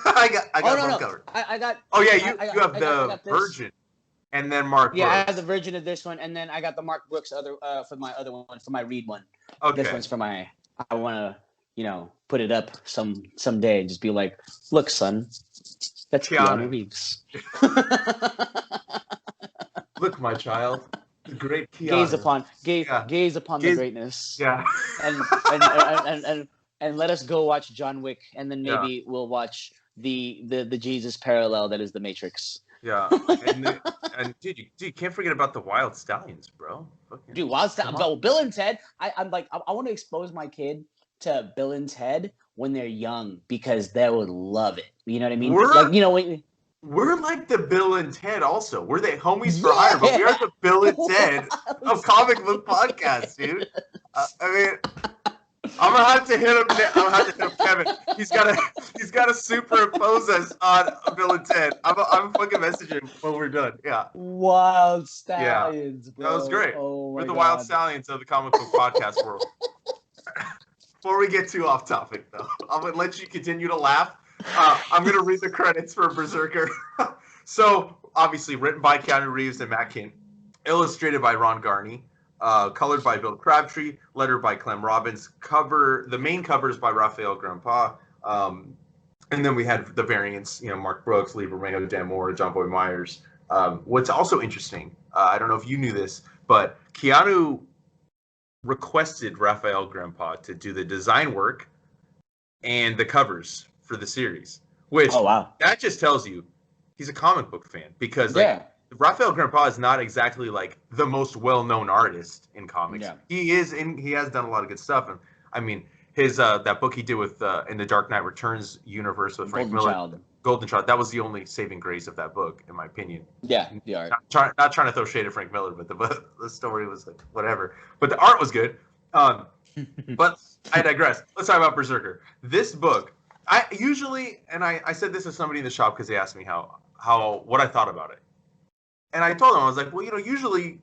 I got one covered. I got. Oh yeah, you have the Virgin, and then Mark. Yeah, Brooks. I have the Virgin of this one, and then I got the Mark Brooks for my other one, for my Read one. Okay. This one's for my. I want to put it up someday and just be like, look, son, that's Keanu Reeves. Look, my child, great Keanu. Gaze upon the greatness. Yeah. And let us go watch John Wick, and then maybe we'll watch the Jesus parallel that is the Matrix. Yeah. And dude, you can't forget about the Wild Stallions, bro. Dude, Wild Stallions. Bill and Ted. I'm like, I want to expose my kid to Bill and Ted when they're young because they would love it. You know what I mean? We're like the Bill and Ted also. We're the homies for hire, but we are the Bill and Ted of comic book podcasts, dude. I mean, I'm gonna have to hit him. I'm gonna have to hit him, Kevin. He's gotta superimpose us on Bill and Ted. I'm fucking messaging when we're done. Yeah. Wild Stallions, bro. That was great. Oh my We're the God. Wild Stallions of the comic book podcast world. Before we get too off topic, though, I'm gonna let you continue to laugh. I'm gonna read the credits for Berserker. So, obviously, written by Keanu Reeves and Matt Kindt, illustrated by Ron Garney. Colored by Bill Crabtree, lettered by Clem Robbins. The main cover is by Raphael Grandpa. And then we had the variants, Mark Brooks, Lee Bermejo, Dan Moore, John Boy Myers. What's also interesting, I don't know if you knew this, but Keanu requested Raphael Grandpa to do the design work and the covers for the series. Which, that just tells you he's a comic book fan. Because, Raphael Grandpa is not exactly like the most well-known artist in comics. Yeah. He has done a lot of good stuff. And I mean, his that book he did with in the Dark Knight Returns universe with Frank Miller, Golden Child. That was the only saving grace of that book, in my opinion. Yeah, the art. Not trying to throw shade at Frank Miller, but the story was like whatever. But the art was good. But I digress. Let's talk about Berserker. This book, I said this to somebody in the shop because they asked me what I thought about it. And I told him, I was like, well, usually,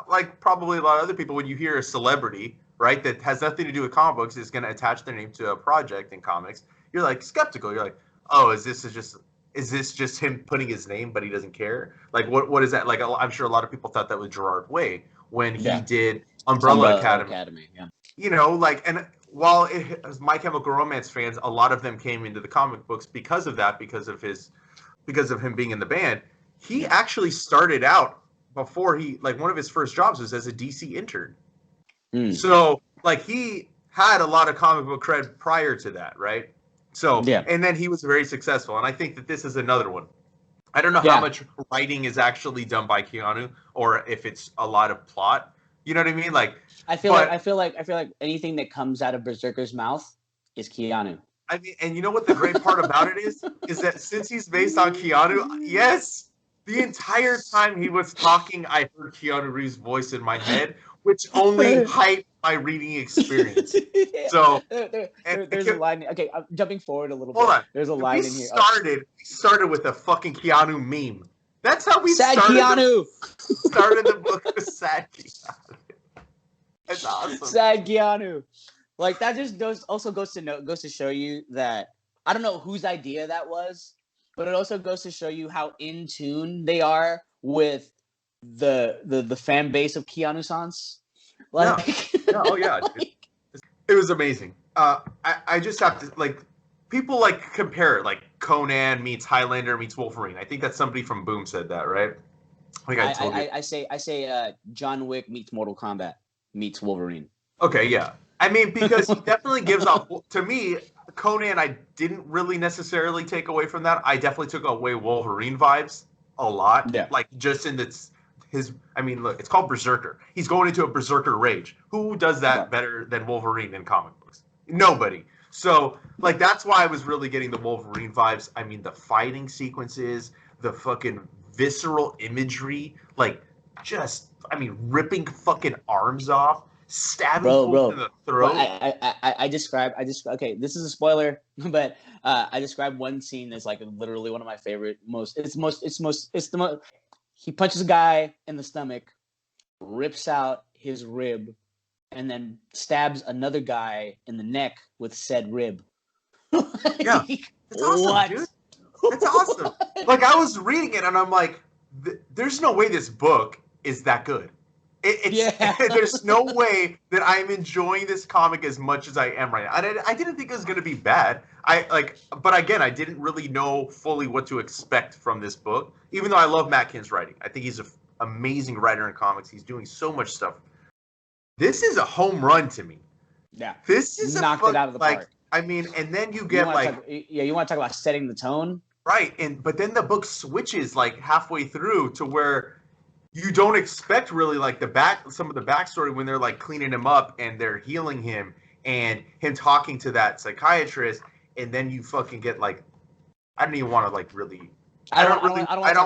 like probably a lot of other people, when you hear a celebrity, right, that has nothing to do with comic books, is going to attach their name to a project in comics, you're like skeptical. You're like, oh, is this just him putting his name, but he doesn't care? Like, what is that? Like, I'm sure a lot of people thought that was Gerard Way when he did Umbrella Academy. Yeah. And while as My Chemical Romance fans, a lot of them came into the comic books because of that, because of him being in the band. He actually started out before one of his first jobs was as a DC intern. So, he had a lot of comic book cred prior to that, right? So, and then he was very successful. And I think that this is another one. I don't know how much writing is actually done by Keanu or if it's a lot of plot. You know what I mean? I feel like anything that comes out of Berserker's mouth is Keanu. I mean, and you know what the great part about it is that since he's based on Keanu, yes, the entire time he was talking, I heard Keanu Reeves' voice in my head, which only hyped my reading experience. So there's a line. Okay, I'm jumping forward a little bit. Hold on. There's a line in here. We started with a fucking Keanu meme. That's how we started the book with Sad Keanu. That's awesome. Sad Keanu. That just goes to show you that I don't know whose idea that was. But it also goes to show you how in tune they are with the fan base of Keanu-sans. Oh yeah, it was amazing. I just have to people compare it Conan meets Highlander meets Wolverine. I think that's somebody from Boom said that, right? I say John Wick meets Mortal Kombat meets Wolverine. Okay, yeah. I mean, because he definitely gives off to me. Conan, I didn't really necessarily take away from that. I definitely took away Wolverine vibes a lot. Yeah. Just in look, it's called Berserker. He's going into a Berserker rage. Who does that better than Wolverine in comic books? Nobody. So, that's why I was really getting the Wolverine vibes. I mean, the fighting sequences, the fucking visceral imagery, ripping fucking arms off. Stabbing in the throat. Okay, this is a spoiler, but I described one scene that's literally one of my favorite. He punches a guy in the stomach, rips out his rib, and then stabs another guy in the neck with said rib. Yeah, it's awesome, dude. It's awesome. I was reading it and I'm like, there's no way this book is that good. There's no way that I'm enjoying this comic as much as I am right now. I didn't think it was going to be bad. But again, I didn't really know fully what to expect from this book. Even though I love Matt Kindt's writing, I think he's amazing writer in comics. He's doing so much stuff. This is a home run to me. Yeah. This is knocked it out of the park. I mean, and then you get you want to talk about setting the tone, right? But then the book switches like halfway through to where you don't expect really like some of the backstory when they're like cleaning him up and they're healing him and him talking to that psychiatrist, and then you fucking get like, I don't even want to like really. I don't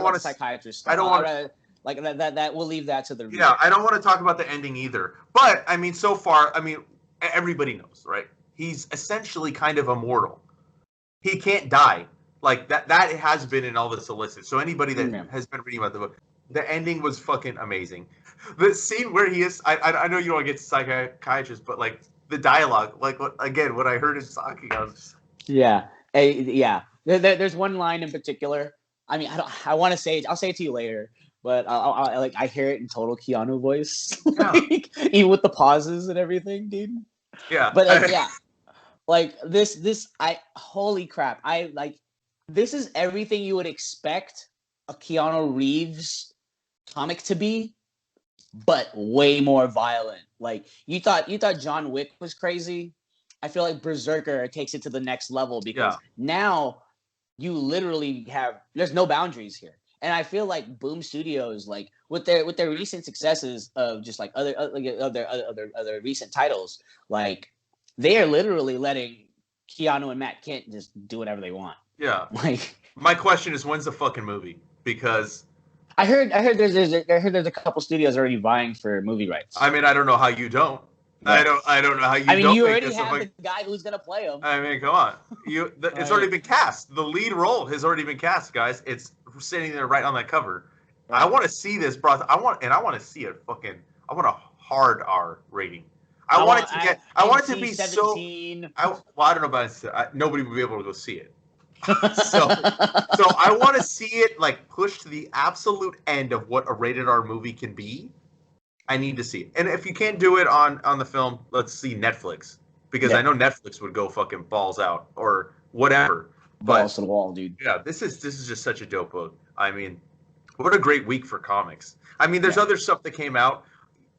want to psychiatrist. I don't want to like that. We'll leave that to the reader. Yeah, I don't want to talk about the ending either. But I mean, so far, I mean, everybody knows, right? He's essentially kind of immortal. He can't die. Like that has been in all the solicits. So anybody that has been reading about the book, the ending was fucking amazing. The scene where he is, I know you don't get psychiatrist, but like the dialogue, like when I heard him talking, I was just... Yeah. There's one line in particular. I mean, I want to say it. I'll say it to you later, but I hear it in total Keanu voice, even with the pauses and everything, dude. Yeah. But like this, holy crap! This is everything you would expect a Keanu Reeves comic to be, but way more violent. Like you thought John Wick was crazy. I feel like BRZRKR takes it to the next level because now you literally there's no boundaries here. And I feel like Boom Studios, like with their recent successes of just like other recent titles, like they are literally letting Keanu and Matt Kent just do whatever they want. Yeah. Like my question is, when's the fucking movie? Because I heard there's a couple studios already vying for movie rights. I mean, I don't know how you don't. Right. I don't know how you. I mean, you already have the guy who's gonna play him. I mean, come on, it's already been cast. The lead role has already been cast, guys. It's sitting there right on that cover. Right. I want to see this, bro. I want to see it. I want a hard R rating. I want it to be 17. I don't know about it. Nobody would be able to go see it. so I want to see it like pushed to the absolute end of what a rated R movie can be. I need to see it. And if you can't do it on the film, let's see Netflix. Because I know Netflix would go fucking balls out or whatever. Balls to the wall, dude. Yeah, this is just such a dope book. I mean, what a great week for comics. I mean, there's other stuff that came out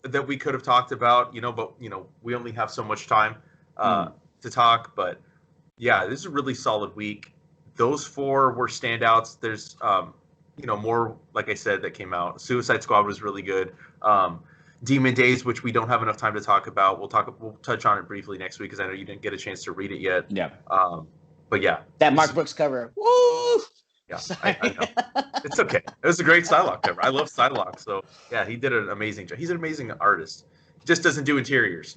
that we could have talked about, but we only have so much time to talk. But yeah, this is a really solid week. Those 4 were standouts. There's more, like I said, that came out. Suicide Squad was really good. Demon Days, which we don't have enough time to talk about. We'll touch on it briefly next week because I know you didn't get a chance to read it yet. Yeah. But yeah. That Mark Brooks cover. Woo! Yeah, I know. It's okay. It was a great Psylocke cover. I love Psylocke. So yeah, he did an amazing job. He's an amazing artist. He just doesn't do interiors.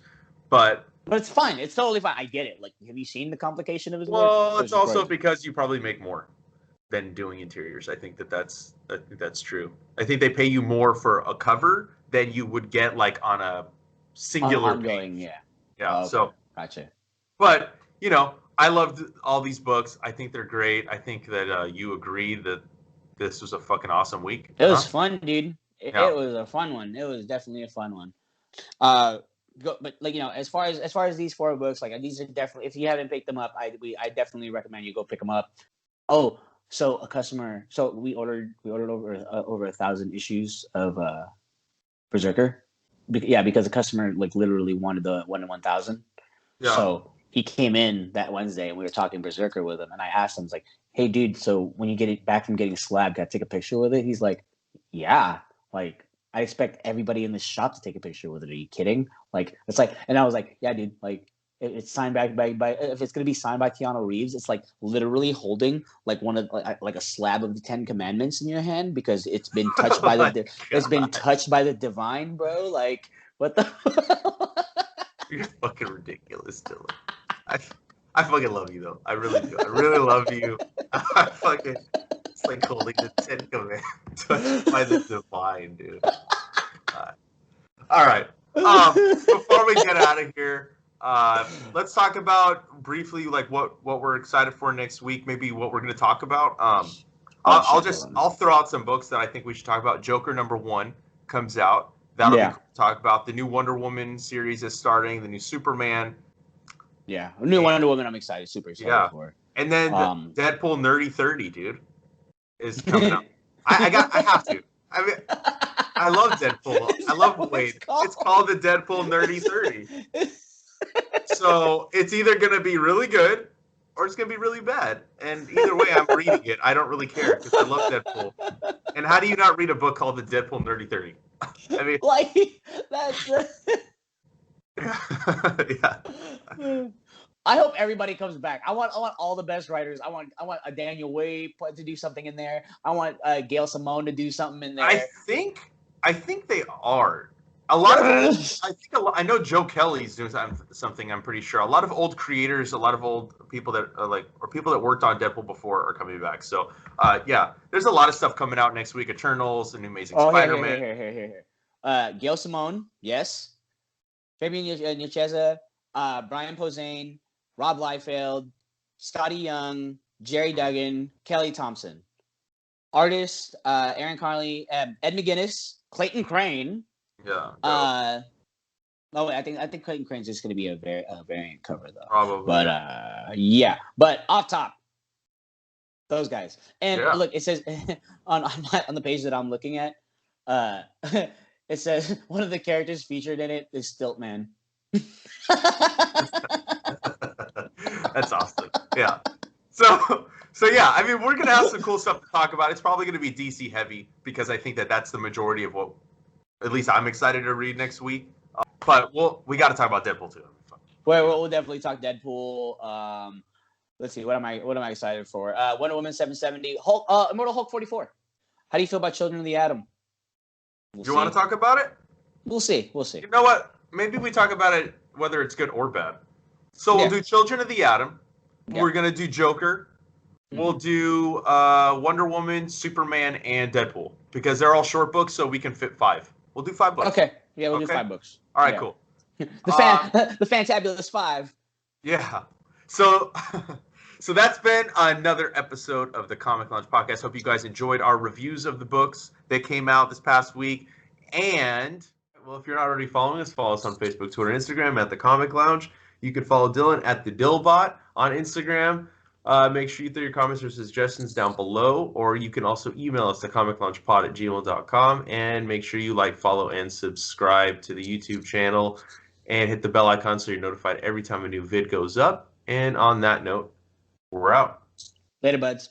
But it's fine. It's totally fine. I get it. Like, have you seen the complication of his work? Well, it's also because you probably make more than doing interiors. I think that's true. I think they pay you more for a cover than you would get like on a singular ongoing page. Yeah. Okay. So gotcha. But I loved all these books. I think they're great. I think that you agree that this was a fucking awesome week. It was fun, dude. It was a fun one. It was definitely a fun one. But like as far as these 4 books, like these are definitely, if you haven't picked them up, I definitely recommend you go pick them up. Oh. So a customer, we ordered over 1,000 issues of BRZRKR. Because the customer like literally wanted the 1 in 1,000. Yeah. So he came in that Wednesday and we were talking BRZRKR with him, and I asked him, like, "Hey, dude, so when you get it back from getting slabbed, gotta take a picture with it?" He's like, "Yeah, like I expect everybody in the shop to take a picture with it. Are you kidding?" Like it's like, and I was like, "Yeah, dude, like." It's signed by if it's gonna be signed by Keanu Reeves, it's like literally holding like one of like a slab of the 10 Commandments in your hand because it's been touched by the divine, bro. Like what the? You're fucking ridiculous, Dylan. I fucking love you though. I really do. I really love you. It's like holding the 10 Commandments touched by the divine, dude. All right. Before we get out of here. Let's talk about briefly like what we're excited for next week, maybe what we're going to talk about. I'll throw out some books that I think we should talk about. Joker #1 comes out. That'll be cool to talk about. The new Wonder Woman series is starting, the new Superman. Yeah, new Wonder Woman I'm super excited for. And then Deadpool Nerdy 30, dude, is coming out. I have to. I mean I love Deadpool. I love Wade. It's called the Deadpool Nerdy 30. So it's either going to be really good or it's going to be really bad. And either way, I'm reading it. I don't really care because I love Deadpool. And how do you not read a book called the Deadpool Nerdy 30? I mean, like that's. Yeah. I hope everybody comes back. I want all the best writers. I want a Daniel Way to do something in there. I want Gail Simone to do something in there. I think they are. I know Joe Kelly's doing something. I'm pretty sure a lot of old creators, a lot of old people that people that worked on Deadpool before are coming back. So yeah, there's a lot of stuff coming out next week. Eternals, an Amazing Spider-Man. Here. Gail Simone, yes. Fabian Nicieza, Brian Posehn, Rob Liefeld, Scotty Young, Jerry Duggan, Kelly Thompson. Artist, Aaron Carney, Ed McGuinness, Clayton Crane. Yeah. I think Clayton Crane's just going to be a variant cover though. Probably. But yeah. But off top, those guys. And look, it says on the page that I'm looking at, it says one of the characters featured in it is Stiltman. That's awesome. Yeah. So yeah, I mean, we're gonna have some cool stuff to talk about. It's probably gonna be DC heavy because I think that's the majority of what, at least I'm excited to read next week. But we got to talk about Deadpool too. We'll definitely talk Deadpool. Let's see, what am I excited for? Wonder Woman 770, Hulk, Immortal Hulk 44. How do you feel about Children of the Atom? Do you want to talk about it? We'll see. You know what? Maybe we talk about it whether it's good or bad. So we'll do Children of the Atom. Yeah. We're gonna do Joker. Mm-hmm. We'll do Wonder Woman, Superman, and Deadpool because they're all short books, so we can fit 5. We'll do 5 books. Okay. Yeah, we'll do 5 books. All right, cool. The Fantabulous 5. Yeah. So that's been another episode of the Comic Lounge Podcast. Hope you guys enjoyed our reviews of the books that came out this past week. And, well, if you're not already following us, follow us on Facebook, Twitter, and Instagram at The Comic Lounge. You can follow Dylan at The Dillbot on Instagram. Make sure you throw your comments or suggestions down below, or you can also email us at thecomicloungepod@gmail.com, and make sure you like, follow, and subscribe to the YouTube channel, and hit the bell icon so you're notified every time a new vid goes up. And on that note, we're out. Later, buds.